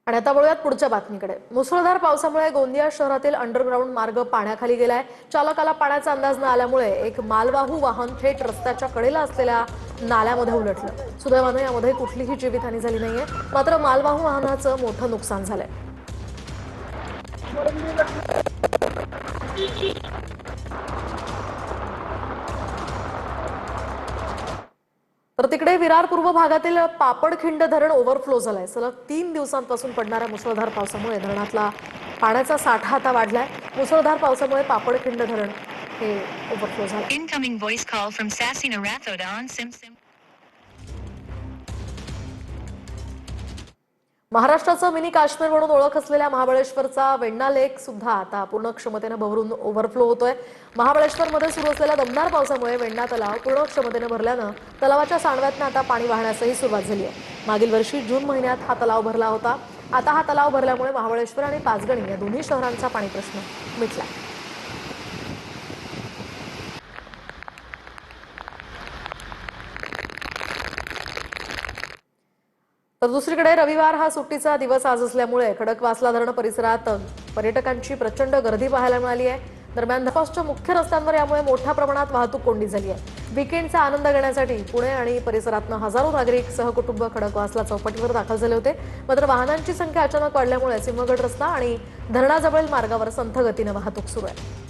आणि आता वळूयात पुढच्या बातमीकडे। मुसळधार पावसामुळे गोंदिया शहरातील अंडरग्राऊंड मार्ग पाण्याखाली गेलाय। चालकाला पाण्याचा अंदाज न आल्यामुळे एक मालवाहू वाहन थेट रस्त्याच्या कडेला असलेल्या नाल्यामध्ये उलटलं। सुदैवाने यामध्ये कुठलीही जीवितहानी झाली नाहीये, मात्र मालवाहू वाहनाचं मोठं नुकसान झालंय। तर तिकडे विरार पूर्व भागातील पापडखिंड धरण ओव्हरफ्लो झालंय। सलग 3 दिवसांपासून पडणाऱ्या मुसळधार पावसामुळे धरणातला पाण्याचा साठा आता वाढलाय। मुसळधार पावसामुळे पापडखिंड धरण हे ओव्हरफ्लो झालंय। Incoming voice call from Sassy Narathoda on SimSim. महाराष्ट्राचं मिनी काश्मीर म्हणून ओळख असलेल्या महाबळेश्वरचा वेण्णा लेक सुद्धा आता पूर्ण क्षमतेने भरून ओव्हरफ्लो होतोय। महाबळेश्वरमध्ये सुरू असलेल्या दमदार पावसामुळे वेण्णा तलाव पूर्ण क्षमतेने भरल्यानं तलावाच्या सांडव्यातनं आता पाणी वाहण्यासही सुरुवात झाली आहे। मागील वर्षी जून महिन्यात हा तलाव भरला होता। आता हा तलाव भरल्यामुळे महाबळेश्वर आणि पाचगणी या दोन्ही शहरांचा पाणी प्रश्न मिटलाय। तर दुसरीकडे रविवार हा सुट्टीचा दिवस आज असल्यामुळे खडकवासला धरण परिसरात पर्यटकांची प्रचंड गर्दी पाहायला मिळाली आहे। दरम्यान धपासच्या मुख्य रस्त्यांवर यामुळे मोठ्या प्रमाणात वाहतूक कोंडी झाली आहे। वीकेंडचा आनंद घेण्यासाठी पुणे आणि परिसरातून हजारो नागरिक सहकुटुंब खडकवासला चौपाटीवर दाखल झाले होते। मात्र वाहनांची संख्या अचानक वाढल्यामुळे सिंहगड रस्ता आणि धरणाजवळील मार्गावर संथ गतीने वाहतूक सुरू आहे।